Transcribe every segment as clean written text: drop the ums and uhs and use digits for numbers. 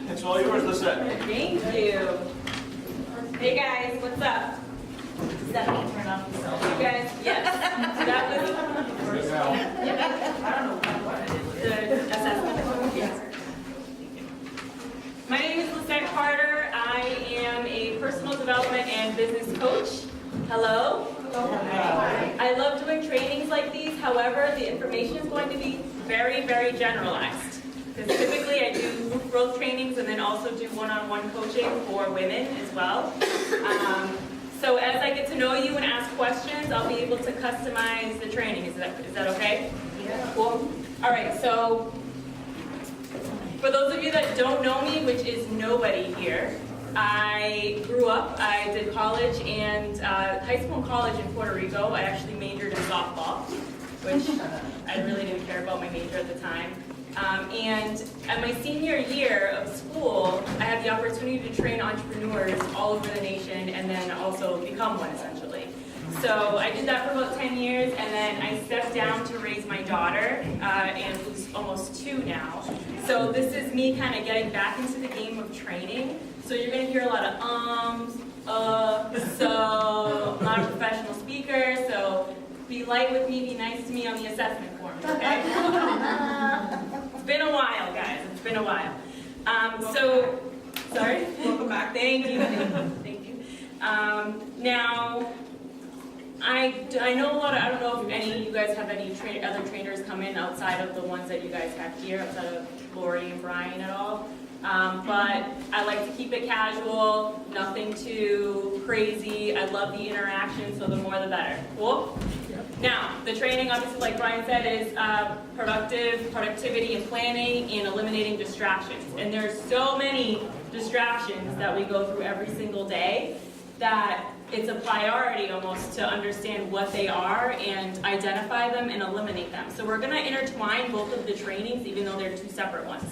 It's all yours, Lisette. Thank you. Hey guys, what's up? Does that mean turn off the cell phone? You guys, yes. That was the assessment. Yes. My name is Lisette Carter. I am a personal development and business coach. Hello. Hi. I love doing trainings like these. However, the information is going to be very, very generalized. Because typically I do group growth trainings and then also do one-on-one coaching for women as well. So as I get to know you and ask questions, I'll be able to customize the training. Is that okay? Yeah. Cool. All right, so for those of you that don't know me, which is nobody here, I grew up, I did college and high school and college in Puerto Rico. I actually majored in softball, which I really didn't care about my major at the time. And at my senior year of school, I had the opportunity to train entrepreneurs all over the nation and then also become one essentially. So I did that for about 10 years and then I stepped down to raise my daughter, and who's almost 2 now. So this is me kind of getting back into the game of training. So you're going to hear a lot of so, I'm not a professional speaker, so be light with me, be nice to me on the assessment forms, okay? It's been a while, guys. It's been a while. Sorry? Welcome back. Thank you. Thank you. Now, I know a lot of, I don't know if any of you guys have any other trainers come in outside of the ones that you guys have here, outside of Lori and Brian at all. But I like to keep it casual, nothing too crazy. I love the interaction, so the more the better. Cool? Now, the training, obviously, like Brian said, is productivity and planning and eliminating distractions. And there's so many distractions that we go through every single day that it's a priority almost to understand what they are and identify them and eliminate them. So we're going to intertwine both of the trainings, even though they're 2 separate ones.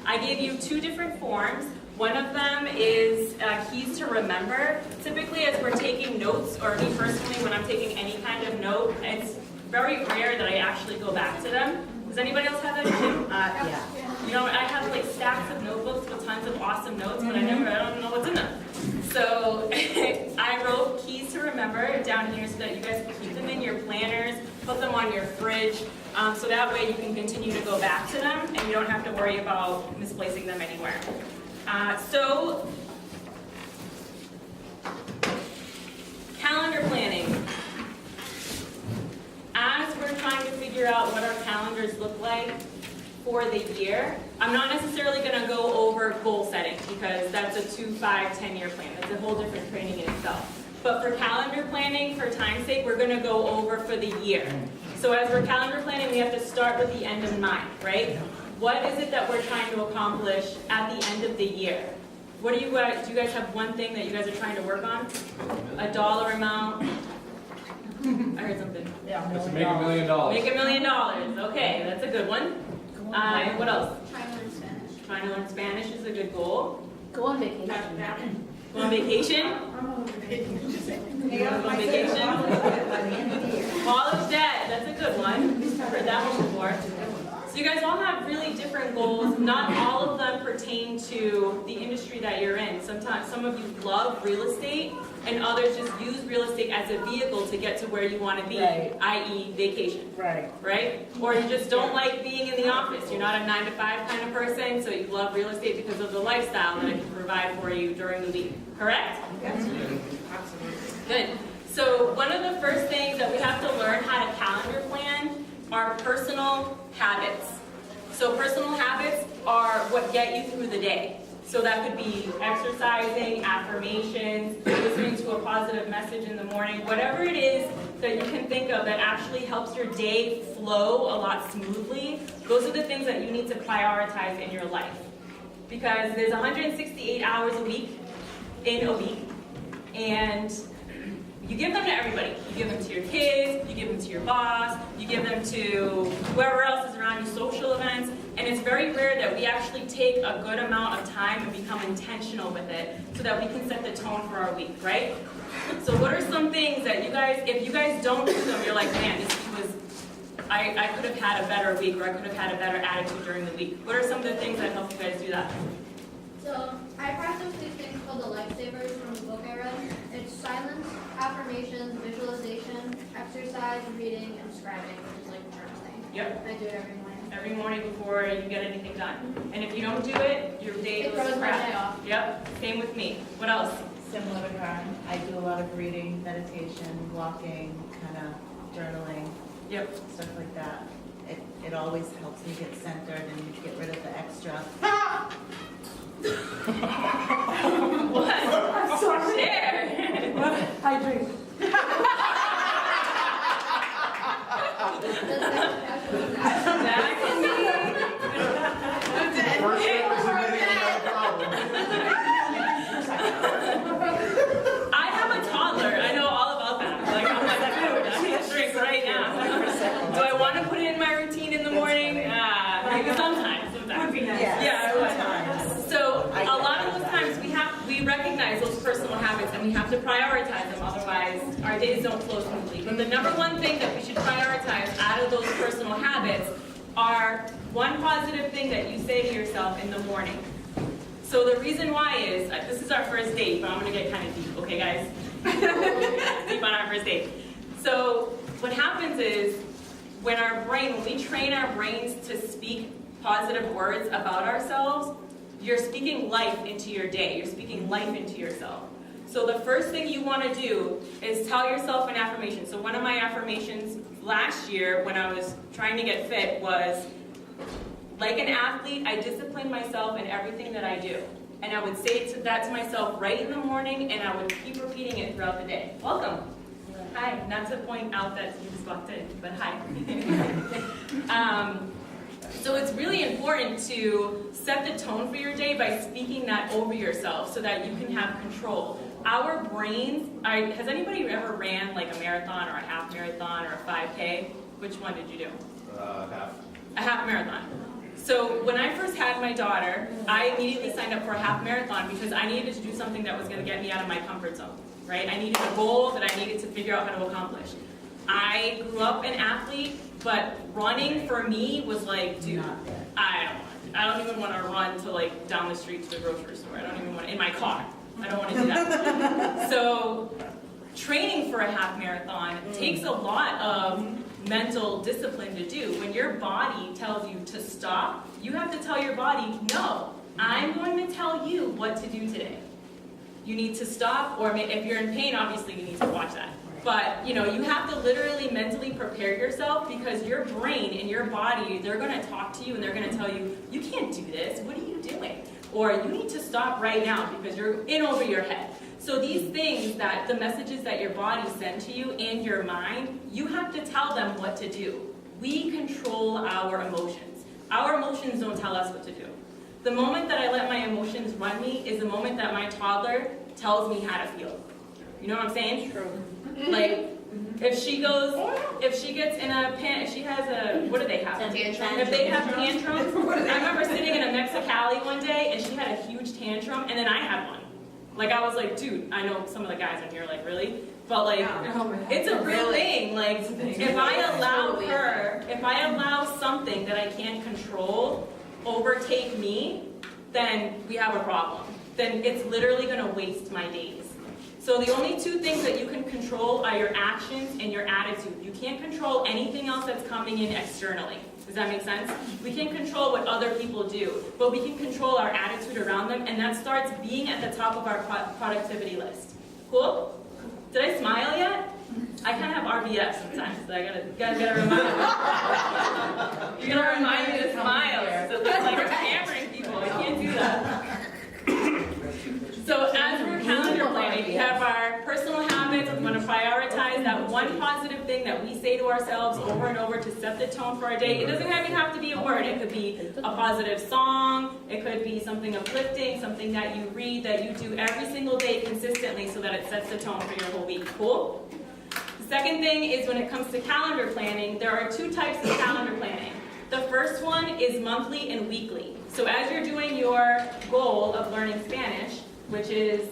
I gave you 2 different forms. One of them is keys to remember. Typically, as we're taking notes, or me personally, when I'm taking any kind of note, it's very rare that I actually go back to them. Does anybody else have that issue? Yeah. You know, I have like stacks of notebooks with tons of awesome notes, but I don't know what's in them. So I wrote keys to remember down here so that you guys can keep them in your planners, put them on your fridge, so that way you can continue to go back to them and you don't have to worry about misplacing them anywhere. So, calendar planning. As we're trying to figure out what our calendars look like for the year, I'm not necessarily going to go over goal setting because that's a 2, 5, 10-year plan. That's a whole different training in itself. But for calendar planning, for time's sake, we're going to go over for the year. So as we're calendar planning, we have to start with the end in mind, right? What is it that we're trying to accomplish at the end of the year? What do you guys have one thing that you guys are trying to work on? A dollar amount? I heard something. Yeah, make $1 million. Make $1 million. Okay, that's a good one. What else? Trying to learn Spanish. Trying to learn Spanish is a good goal. Go on vacation. Go on vacation? Go on vacation? College debt, that's a good one. Heard that one before. So you guys all have really different goals. Not all of them pertain to the industry that you're in. Sometimes some of you love real estate, and others just use real estate as a vehicle to get to where you want to be, Right. i.e. vacation. Right. Or you just don't like being in the office. You're not a 9-to-5 kind of person, so you love real estate because of the lifestyle that it can provide for you during the week. Correct? Absolutely. Good. So one of the first things that we have to learn how to calendar plan are personal habits. So personal habits are what get you through the day. So that could be exercising, affirmations, listening to a positive message in the morning, whatever it is that you can think of that actually helps your day flow a lot smoothly. Those are the things that you need to prioritize in your life. Because there's 168 hours a week in a week. And you give them to everybody. You give them to your kids, you give them to your boss, you give them to whoever else is around you, social events, and it's very rare that we actually take a good amount of time and become intentional with it so that we can set the tone for our week, right? So what are some things that you guys, if you guys don't do them, you're like, man, this was, I could have had a better week, or I could have had a better attitude during the week. What are some of the things that help you guys do that? So I practice these things called the lifesavers from the book I read. It's silence, affirmations, visualization, exercise, reading, and scribing, which is like journaling. Yep. I do it every morning. Every morning before you get anything done. And if you don't do it, your day It goes to throws my crap. day off. Yep, same with me. What else? Similar to Karen, I do a lot of reading, meditation, walking, kind of journaling, Yep. stuff like that. It always helps me get centered and get rid of the extra. What? I'm sorry. Share. I drink. That can be. First step is admitting you have a problem. I have a toddler. I know all about that. Like, I'm like, dude, I need a drink right now. Do I want to put it in my routine in the morning? Sometimes. Would be nice. Yeah, I would. Sometimes. So a lot of those times we recognize those personal habits and we have to prioritize them, otherwise our days don't flow smoothly. But the number one thing that we should prioritize out of those personal habits are one positive thing that you say to yourself in the morning. So the reason why is, this is our first date, but I'm gonna get kind of deep, okay guys? Deep on our first date. So what happens is, when we train our brains to speak positive words about ourselves, you're speaking life into your day. You're speaking life into yourself. So the first thing you want to do is tell yourself an affirmation. So one of my affirmations last year when I was trying to get fit was, like an athlete, I discipline myself in everything that I do. And I would say that to myself right in the morning, and I would keep repeating it throughout the day. Welcome. Hi. Not to point out that you just walked in, but hi. So it's really important to set the tone for your day by speaking that over yourself so that you can have control. Our brains, has anybody ever ran like a marathon or a half marathon or a 5K? Which one did you do? Half. A half marathon. So when I first had my daughter, I immediately signed up for a half marathon because I needed to do something that was going to get me out of my comfort zone, right? I needed a goal that I needed to figure out how to accomplish. I grew up an athlete, but running for me was like, dude, I don't even want to run to like down the street to the grocery store. I don't even want to, in my car. I don't want to do that. So training for a half marathon takes a lot of mental discipline to do. When your body tells you to stop, you have to tell your body, no, I'm going to tell you what to do today. You need to stop, or if you're in pain, obviously you need to watch that. But, you have to literally mentally prepare yourself because your brain and your body, they're going to talk to you and they're going to tell you, you can't do this, what are you doing? Or you need to stop right now because you're in over your head. So these things, that the messages that your body sends to you and your mind, you have to tell them what to do. We control our emotions. Our emotions don't tell us what to do. The moment that I let my emotions run me is the moment that my toddler tells me how to feel. You know what I'm saying? True. Like, if she gets in a if she has a, what do they have? If they have tantrums, I remember sitting in a Mexicali one day and she had a huge tantrum and then I had one. Like, I was like, dude, I know some of the guys in here, like, really? But, like, it's a real thing. Like, if I allow something that I can't control overtake me, then we have a problem. Then it's literally going to waste my days. So the only two things that you can control are your actions and your attitude. You can't control anything else that's coming in externally. Does that make sense? We can control what other people do, but we can control our attitude around them, and that starts being at the top of our productivity list. Cool? Did I smile yet? I kind of have RBF sometimes, so I gotta remind me. You're gonna remind me to smile. So it's like I'm hammering people. I can't do that. So as we're calendar planning, we have our personal habits. We want to prioritize that one positive thing that we say to ourselves over and over to set the tone for our day. It doesn't even have to be a word. It could be a positive song. It could be something uplifting, something that you read, that you do every single day consistently so that it sets the tone for your whole week. Cool? The second thing is when it comes to calendar planning, there are two types of calendar planning. The first one is monthly and weekly. So as you're doing your goal of learning Spanish, which is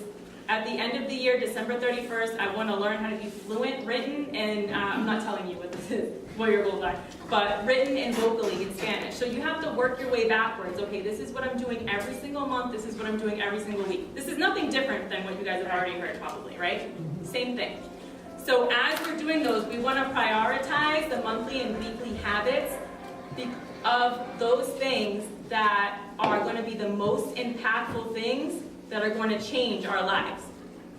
At the end of the year, December 31st, I want to learn how to be fluent written, and I'm not telling you what this is, what your goals are, but written and vocally in Spanish. So you have to work your way backwards. Okay, this is what I'm doing every single month. This is what I'm doing every single week. This is nothing different than what you guys have already heard probably, right? Same thing. So as we're doing those, we want to prioritize the monthly and weekly habits of those things that are going to be the most impactful things that are going to change our lives.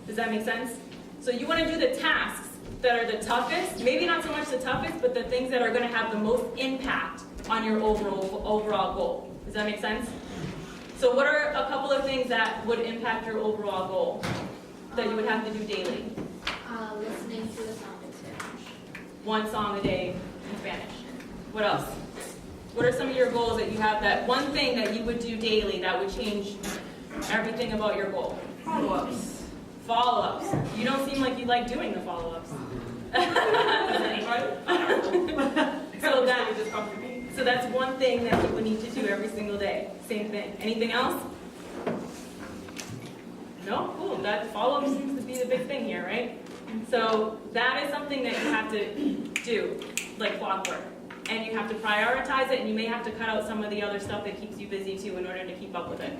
Does that make sense? So you want to do the tasks that are the toughest, maybe not so much the toughest, but the things that are going to have the most impact on your overall goal. Does that make sense? So what are a couple of things that would impact your overall goal that you would have to do daily? Listening to a song in Spanish. One song a day in Spanish. What else? What are some of your goals that you have, that one thing that you would do daily that would change everything about your goal? Follow-ups. Follow-ups. You don't seem like you like doing the follow-ups. So that's one thing that you would need to do every single day. Same thing. Anything else? No? Cool. That follow-up seems to be the big thing here, right? So that is something that you have to do, like clockwork. And you have to prioritize it, and you may have to cut out some of the other stuff that keeps you busy too in order to keep up with it.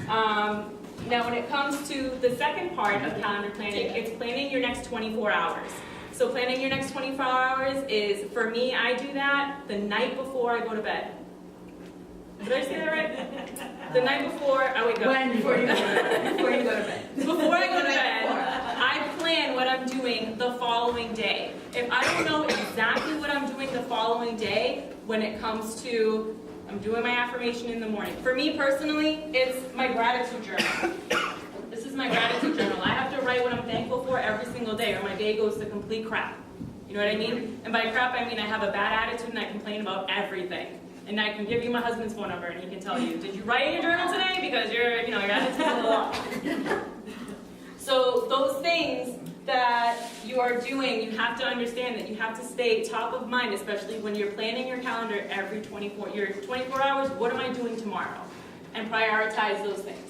Now when it comes to the second part of calendar planning, it's planning your next 24 hours. So planning your next 24 hours is, for me, I do that the night before I go to bed. Did I say that right? The night before I wake up. Before you go to bed. Before I go to bed, I plan what I'm doing the following day. If I don't know exactly what I'm doing the following day, when it comes to, I'm doing my affirmation in the morning. For me personally, it's my gratitude journal. This is my gratitude journal. I have to write what I'm thankful for every single day, or my day goes to complete crap. You know what I mean? And by crap, I mean I have a bad attitude and I complain about everything. And I can give you my husband's phone number and he can tell you, did you write in your journal today? Because your attitude's a little off. So those things that you are doing, you have to understand that you have to stay top of mind, especially when you're planning your calendar every 24 hours, what am I doing tomorrow? And prioritize those things.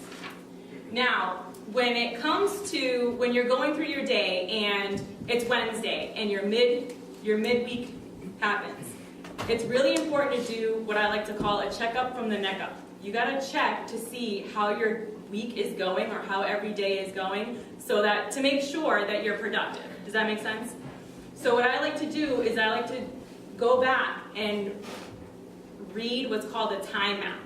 Now, when it comes to when you're going through your day and it's Wednesday and your midweek happens, it's really important to do what I like to call a checkup from the neck up. You gotta check to see how your week is going or how every day is going, so that to make sure that you're productive. Does that make sense? So what I like to do is I like to go back and read what's called a time map.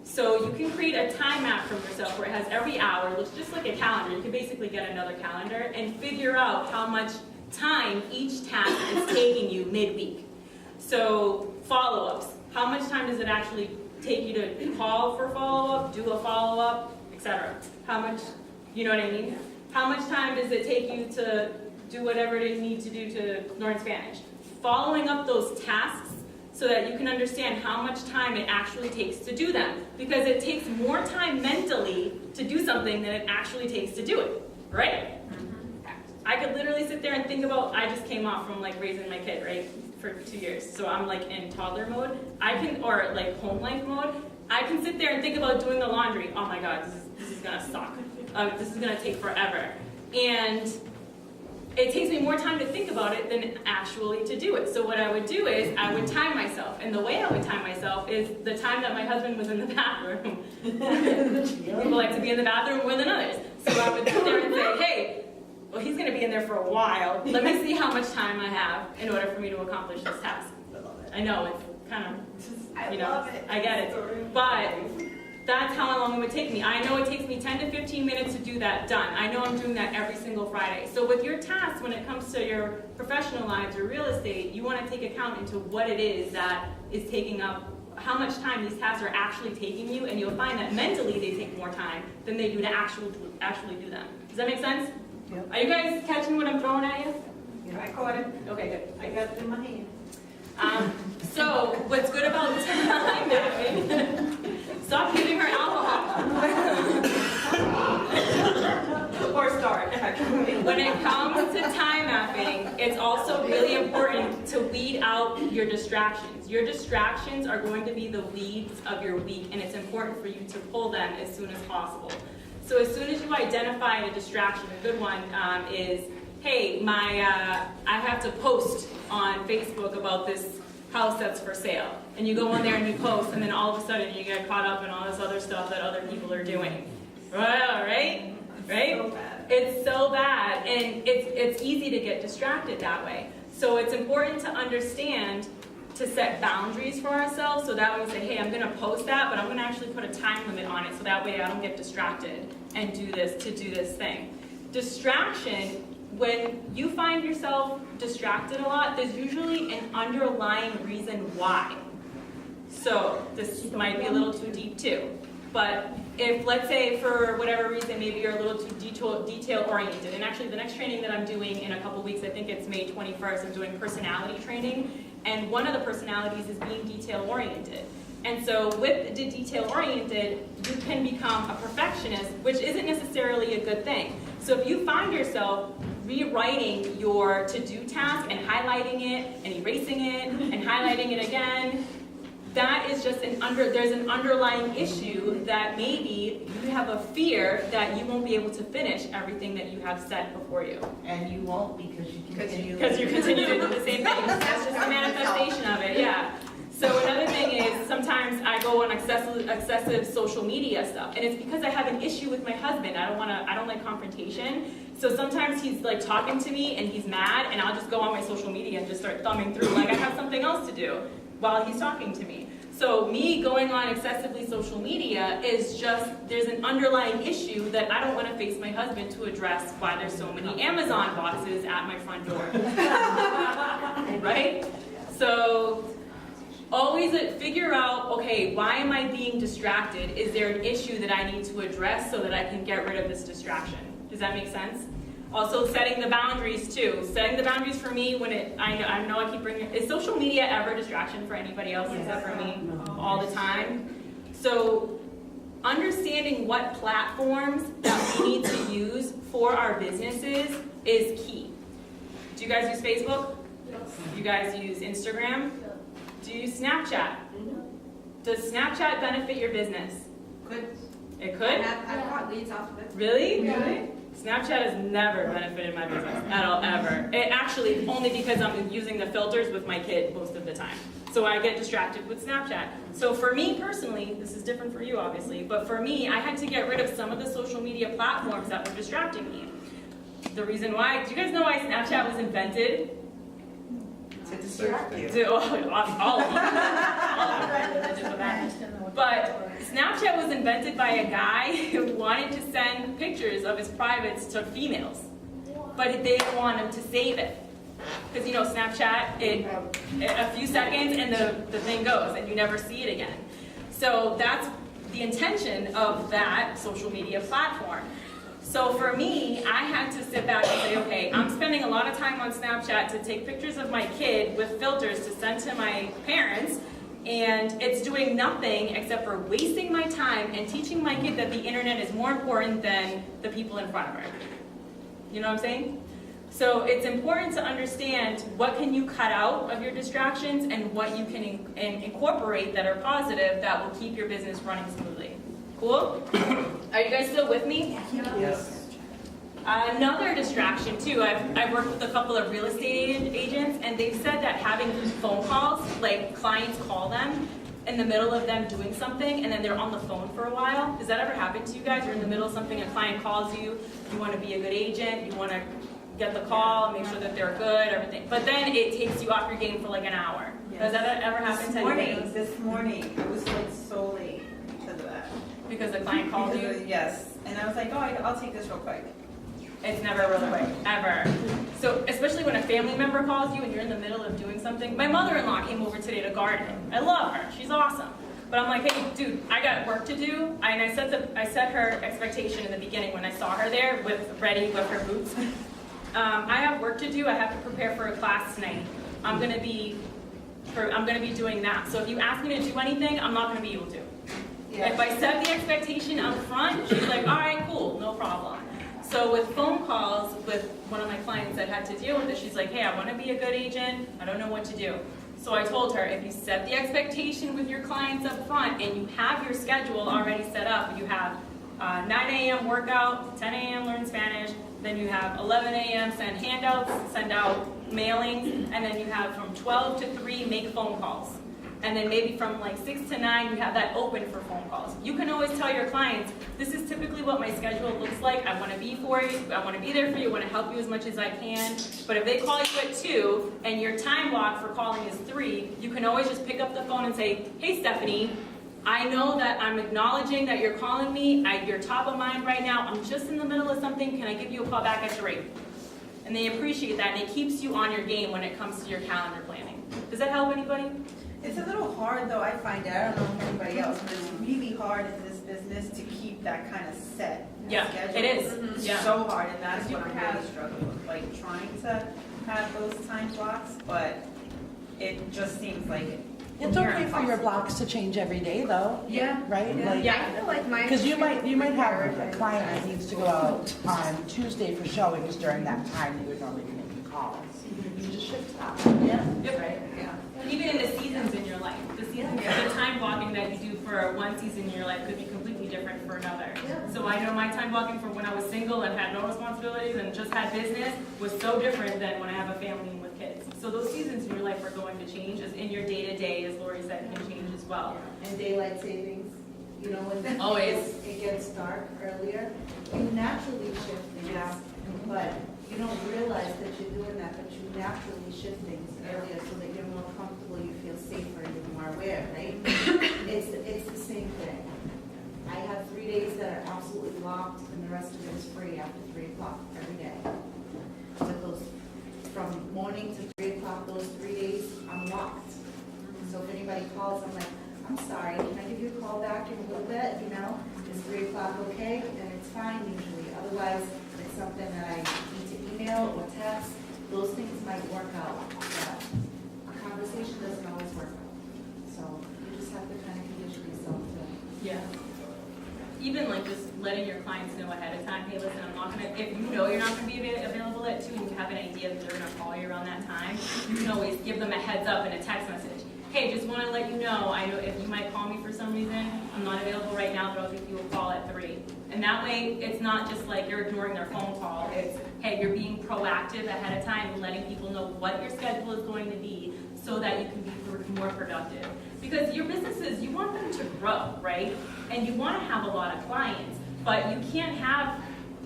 So you can create a time map for yourself where it has every hour, looks just like a calendar. You can basically get another calendar and figure out how much time each task is taking you midweek. So follow-ups, how much time does it actually take you to call for follow-up, do a follow-up, etc.? How much, you know what I mean? How much time does it take you to do whatever you need to do to learn Spanish? Following up those tasks so that you can understand how much time it actually takes to do them. Because it takes more time mentally to do something than it actually takes to do it, right? I could literally sit there and think about, I just came off from like raising my kid, right, for 2 years. So I'm like in toddler mode, or like home life mode. I can sit there and think about doing the laundry. Oh my God, this is gonna suck. This is gonna take forever. And it takes me more time to think about it than actually to do it. So what I would do is I would time myself. And the way I would time myself is the time that my husband was in the bathroom. People like to be in the bathroom more than others. So I would sit there and say, hey, well, he's going to be in there for a while. Let me see how much time I have in order for me to accomplish this task. I know, it's kind of, you know, I get it. But that's how long it would take me. I know it takes me 10 to 15 minutes to do that done. I know I'm doing that every single Friday. So with your tasks, when it comes to your professional lives or real estate, you want to take account into what it is that is taking up, how much time these tasks are actually taking you, and you'll find that mentally they take more time than they do to actually do them. Does that make sense? Yep. Are you guys catching what I'm throwing at you? I caught it. Okay, good. I got it in my hand. So what's good about time mapping? Stop giving her alcohol. Or start. When it comes to time mapping, it's also really important to weed out your distractions. Your distractions are going to be the weeds of your week, and it's important for you to pull them as soon as possible. So as soon as you identify a distraction, a good one is, hey, I have to post on Facebook about this house that's for sale. And you go on there and you post, and then all of a sudden you get caught up in all this other stuff that other people are doing. Right? So bad. It's so bad, and it's easy to get distracted that way. So it's important to understand to set boundaries for ourselves, so that way we say, hey, I'm going to post that, but I'm going to actually put a time limit on it, so that way I don't get distracted and do this thing. Distraction, when you find yourself distracted a lot, there's usually an underlying reason why. So this might be a little too deep too, but if, let's say, for whatever reason, maybe you're a little too detail-oriented, and actually the next training that I'm doing in a couple weeks, I think it's May 21st, I'm doing personality training, and one of the personalities is being detail-oriented. And so with the detail-oriented, you can become a perfectionist, which isn't necessarily a good thing. So if you find yourself rewriting your to-do task and highlighting it and erasing it and highlighting it again, that is just there's an underlying issue that maybe you have a fear that you won't be able to finish everything that you have set before you. And you won't because you continue. Because you continue to do the same thing. That's just a manifestation of it, yeah. So another thing is sometimes I go on excessive social media stuff, and it's because I have an issue with my husband. I don't like confrontation. So sometimes he's like talking to me and he's mad, and I'll just go on my social media and just start thumbing through like I have something else to do while he's talking to me. So me going on excessively social media is just, there's an underlying issue that I don't want to face my husband to address why there's so many Amazon boxes at my front door. Right? So always figure out, okay, why am I being distracted? Is there an issue that I need to address so that I can get rid of this distraction? Does that make sense? Also setting the boundaries too. Setting the boundaries for me when I know I keep bringing, is social media ever a distraction for anybody else except for me? All the time. So understanding what platforms that we need to use for our businesses is key. Do you guys use Facebook? Yes. You guys use Instagram? Do you use Snapchat? Does Snapchat benefit your business? Good. It could? I've got leads off of it. Really? Yeah. Snapchat has never benefited my business at all, ever. It actually, only because I'm using the filters with my kid most of the time. So I get distracted with Snapchat. So for me personally, this is different for you obviously, but for me, I had to get rid of some of the social media platforms that were distracting me. The reason why, do you guys know why Snapchat was invented? To distract you. All of them. All of them. But Snapchat was invented by a guy who wanted to send pictures of his privates to females, but they didn't want him to save it. Because you know, Snapchat, a few seconds and the thing goes and you never see it again. So that's the intention of that social media platform. So for me, I had to sit back and say, okay, I'm spending a lot of time on Snapchat to take pictures of my kid with filters to send to my parents, and it's doing nothing except for wasting my time and teaching my kid that the internet is more important than the people in front of her. You know what I'm saying? So it's important to understand what can you cut out of your distractions and what you can incorporate that are positive that will keep your business running smoothly. Cool? Are you guys still with me? Yes. Another distraction too, I've worked with a couple of real estate agents, and they've said that having phone calls, like clients call them in the middle of them doing something and then they're on the phone for a while. Does that ever happen to you guys? You're in the middle of something, a client calls you, you want to be a good agent, you want to get the call, make sure that they're good, everything. But then it takes you off your game for like an hour. Does that ever happen to anybody? This morning, I was like so late because of that. Because the client called you? Yes, and I was like, oh, I'll take this real quick. It's never really quick, ever. So especially when a family member calls you and you're in the middle of doing something. My mother-in-law came over today to garden. I love her, she's awesome. But I'm like, hey, dude, I got work to do. And I set her expectation in the beginning when I saw her there ready with her boots. I have work to do, I have to prepare for a class tonight. I'm gonna be doing that. So if you ask me to do anything, I'm not gonna be able to. If I set the expectation up front, she's like, all right, cool, no problem. So with phone calls with one of my clients that had to deal with it, she's like, hey, I want to be a good agent. I don't know what to do. So I told her, if you set the expectation with your clients up front and you have your schedule already set up, you have 9 a.m. workout, 10 a.m. learn Spanish, then you have 11 a.m. send handouts, send out mailings, and then you have from 12 to 3 make phone calls. And then maybe from like 6 to 9, you have that open for phone calls. You can always tell your clients, this is typically what my schedule looks like. I want to be for you. I want to be there for you. I want to help you as much as I can. But if they call you at 2 and your time block for calling is 3, you can always just pick up the phone and say, hey, Stephanie, I know that I'm acknowledging that you're calling me. You're top of mind right now. I'm just in the middle of something. Can I give you a call back at your rate? And they appreciate that, and it keeps you on your game when it comes to your calendar planning. Does that help anybody? It's a little hard though, I find it, I don't know if anybody else, but it's really hard in this business to keep that kind of set Yeah, schedule. it is. It's Yeah. so hard, and that's You what I'm have- really struggling with, like trying to have those time blocks, but it just seems like It's near okay for your impossible. blocks to change every day though. Yeah. Right? Yeah. Like, Yeah. I feel like my. because you might have a client that needs to go out on Tuesday for showings during that time that you would normally be making calls. You just shift that. Yeah, Yep. right, yeah. Even in the seasons in your life, the seasons, the time blocking that you do for one season in your life could be completely different for another. So I know my time blocking for when I was single and had no responsibilities and just had business was so different than when I have a family and with kids. So those seasons in your life are going to change, as in your day-to-day, as Lori said, can change as well. And daylight savings, you know, when Always. it gets dark earlier, you naturally shift things. Yeah. But you don't realize that you're doing that, but you naturally shift things earlier so that you're more comfortable, you feel safer, you're more aware, right? It's the same thing. I have 3 days that are absolutely locked and the rest of it is free after 3 o'clock every day. But those, from morning to 3 o'clock, those 3 days, I'm locked. So if anybody calls, I'm like, I'm sorry, can I give you a call back in a little bit, you know? Is 3 o'clock okay? And it's fine usually. Otherwise, it's something that I need to email or text. Those things might work out, but a conversation doesn't always work out. So you just have to kind of condition yourself to. Yeah. Even like just letting your clients know ahead of time, hey, listen, I'm not gonna, if you know you're not gonna be available at 2 and you have an idea that they're gonna call you around that time, you can always give them a heads up in a text message. Hey, just wanna let you know, I know if you might call me for some reason, I'm not available right now, but I'll give you a call at 3. And that way, it's not just like you're ignoring their phone call, it's, hey, you're being proactive ahead of time and letting people know what your schedule is going to be so that you can be more productive. Because your businesses, you want them to grow, right? And you want to have a lot of clients, but you can't have,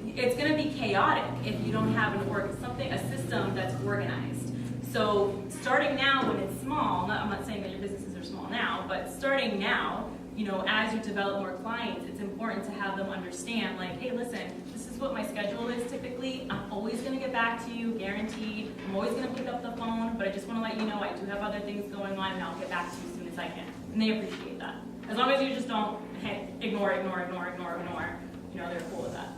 it's going to be chaotic if you don't have a system that's organized. So starting now when it's small, I'm not saying that your businesses are small now, but starting now, you know, as you develop more clients, it's important to have them understand, like, hey, listen, this is what my schedule is typically. I'm always going to get back to you, guaranteed. I'm always going to pick up the phone, but I just want to let you know I do have other things going on, and I'll get back to you as soon as I can. And they appreciate that. As long as you just don't, hey, ignore, you know, they're cool with that.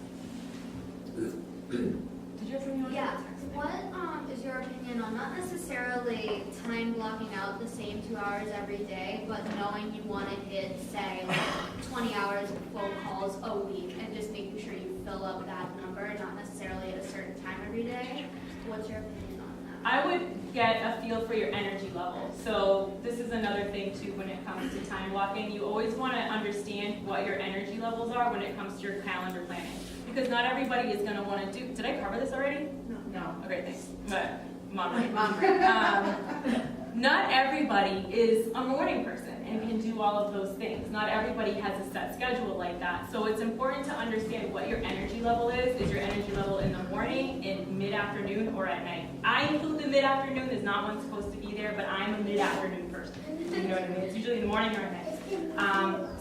Did you have something you wanted to Yeah, say? what is your opinion on not necessarily time blocking out the same 2 hours every day, but knowing you want to hit, say, like 20 hours of phone calls a week and just making sure you fill up that number, not necessarily at a certain time every day? What's your opinion on that? I would get a feel for your energy level. So this is another thing too when it comes to time blocking. You always want to understand what your energy levels are when it comes to your calendar planning. Because not everybody is going to want to do, did I cover this already? No. Okay, thanks. But mom, not everybody is a morning person and can do all of those things. Not everybody has a set schedule like that. So it's important to understand what your energy level is. Is your energy level in the morning, in mid-afternoon, or at night? I include the mid-afternoon. There's not one supposed to be there, but I'm a mid-afternoon person. You know what I mean? It's usually in the morning or at night.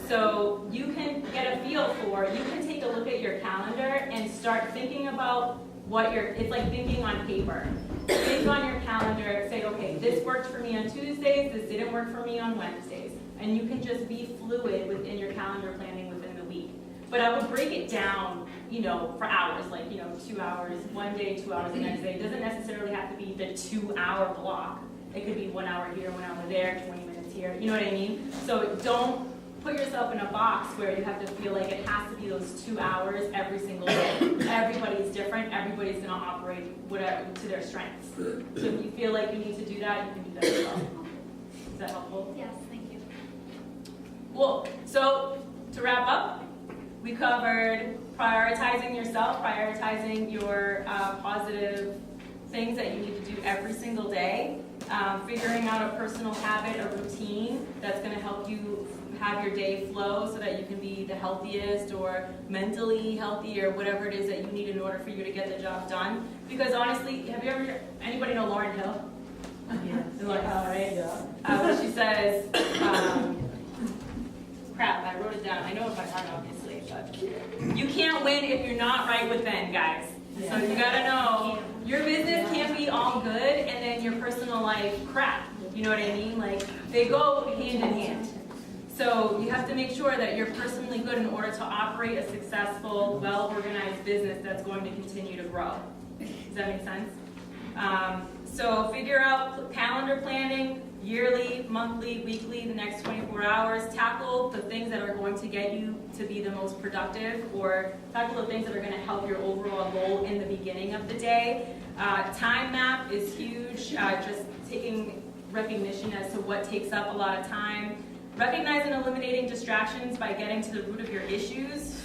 So you can get a feel for, you can take a look at your calendar and start thinking about what it's like thinking on paper. Think on your calendar, say, okay, this worked for me on Tuesdays, this didn't work for me on Wednesdays. And you can just be fluid within your calendar planning within the week. But I would break it down, you know, for hours, like, you know, 2 hours, one day, 2 hours the next day. It doesn't necessarily have to be the 2-hour block. It could be 1 hour here, 1 hour there, 20 minutes here, you know what I mean? So don't put yourself in a box where you have to feel like it has to be those 2 hours every single day. Everybody's different. Everybody's going to operate whatever to their strengths. So if you feel like you need to do that, you can do that as well. Is that helpful? Yes, thank you. Cool. So to wrap up, We covered prioritizing yourself, prioritizing your positive things that you need to do every single day, figuring out a personal habit, a routine that's going to help you have your day flow so that you can be the healthiest or mentally healthy or whatever it is that you need in order for you to get the job done. Because honestly, have you ever, anybody know Lauryn Hill? Yes. Lauryn Hill, right? When she says, crap, I wrote it down. I know it by heart, obviously, but you can't win if you're not right within, guys. So you gotta know your business can't be all good and then your personal life crap. You know what I mean? Like they go hand in hand. So you have to make sure that you're personally good in order to operate a successful, well-organized business that's going to continue to grow. Does that make sense? So figure out calendar planning, yearly, monthly, weekly, the next 24 hours. Tackle the things that are going to get you to be the most productive, or tackle the things that are going to help your overall goal in the beginning of the day. Time map is huge, just taking recognition as to what takes up a lot of time. Recognize and eliminating distractions by getting to the root of your issues.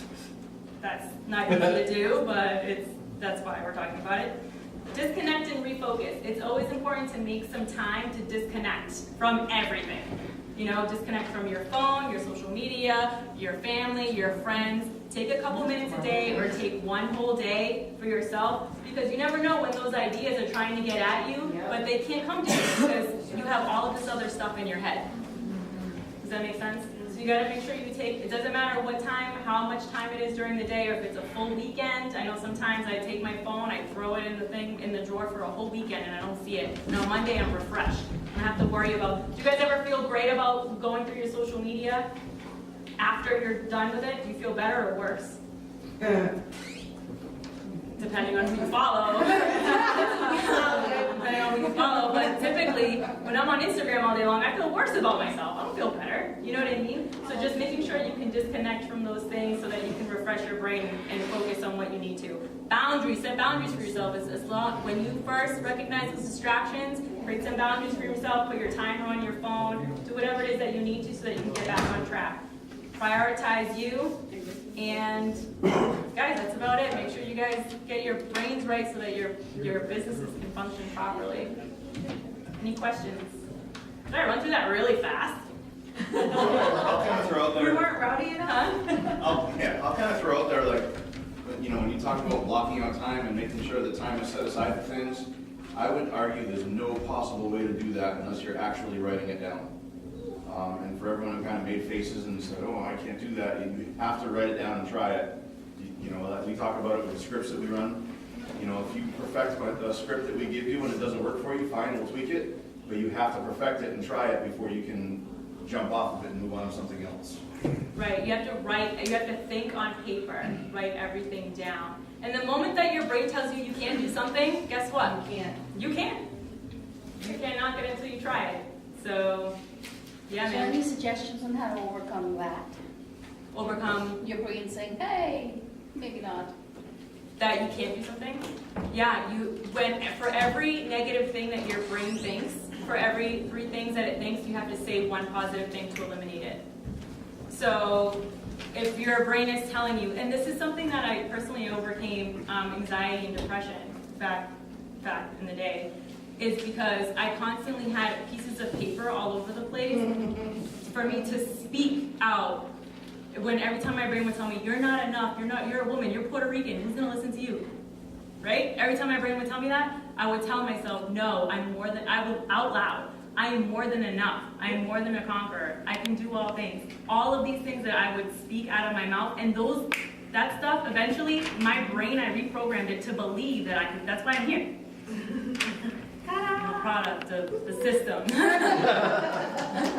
That's not easy to do, but that's why we're talking about it. Disconnect and refocus. It's always important to make some time to disconnect from everything. You know, disconnect from your phone, your social media, your family, your friends. Take a couple minutes a day or take one whole day for yourself, because you never know when those ideas are trying to get at you, but they can't come to you because you have all of this other stuff in your head. Does that make sense? So you gotta make sure you take, it doesn't matter what time, how much time it is during the day, or if it's a full weekend. I know sometimes I take my phone, I throw it in the thing, in the drawer for a whole weekend and I don't see it. And on Monday I'm refreshed. I don't have to worry about, do you guys ever feel great about going through your social media after you're done with it? Do you feel better or worse? Depending on who you follow. Depending on who you follow. But typically, when I'm on Instagram all day long, I feel worse about myself. I don't feel better. You know what I mean? So just making sure you can disconnect from those things so that you can refresh your brain and focus on what you need to. Boundaries. Set boundaries for yourself. As long, when you first recognize those distractions, create some boundaries for yourself. Put your timer on your phone. Do whatever it is that you need to so that you can get back on track. Prioritize you. And guys, that's about it. Make sure you guys get your brains right so that your businesses can function properly. Any questions? Did I run through that really fast? I'll kind of throw out You there. weren't rowdy enough? Huh? I'll kind of throw out there, like, you know, when you talk about blocking out time and making sure that time is set aside for things, I would argue there's no possible way to do that unless you're actually writing it down. And for everyone who kind of made faces and said, oh, I can't do that, you have to write it down and try it. You know, we talk about it with the scripts that we run. You know, if you perfect a script that we give you and it doesn't work for you, fine, we'll tweak it. But you have to perfect it and try it before you can jump off of it and move on to something else. Right, you have to write, you have to think on paper, write everything down. And the moment that your brain tells you you can't do something, guess what? You can't. You can. You can't knock it until you try it. So, yeah, Is there any man. suggestions on how to overcome that? Overcome Your brain saying, hey, maybe not. that you can't do something. Yeah, for every negative thing that your brain thinks, for every 3 things that it thinks, you have to say one positive thing to eliminate it. So if your brain is telling you, and this is something that I personally overcame anxiety and depression back in the day, is because I constantly had pieces of paper all over the place for me to speak out. When every time my brain would tell me, you're not enough, you're a woman, you're Puerto Rican, who's gonna listen to you? Right? Every time my brain would tell me that, I would tell myself, no, I would out loud, I am more than enough. I am more than a conqueror. I can do all things. All of these things that I would speak out of my mouth, and that stuff, eventually, my brain, I reprogrammed it to believe that I could, that's why I'm here. I'm a product of the system.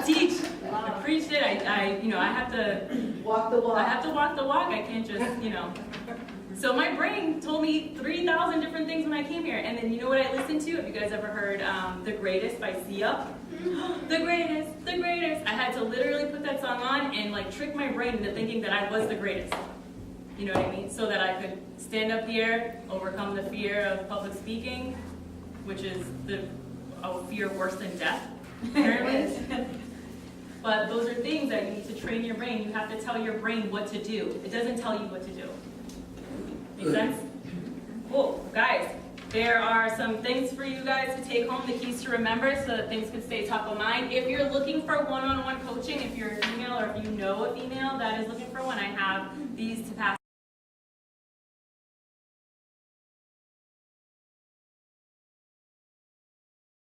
Teach. I preached it. I have to Walk the walk. I have to walk the walk. I can't just, So my brain told me 3,000 different things when I came here. And then you know what I listened to? Have you guys ever heard The Greatest by Sia? The greatest, the greatest. I had to literally put that song on and trick my brain into thinking that I was the greatest. You know what I mean? So that I could stand up here, overcome the fear of public speaking, which is a fear worse than death, apparently. but those are things that you need to train your brain. You have to tell your brain what to do. It doesn't tell you what to do. Make sense? Cool, guys. There are some things for you guys to take home, the keys to remember so that things can stay top of mind. If you're looking for one-on-one coaching, if you're a female or if you know a female that is looking for one, I have these to pass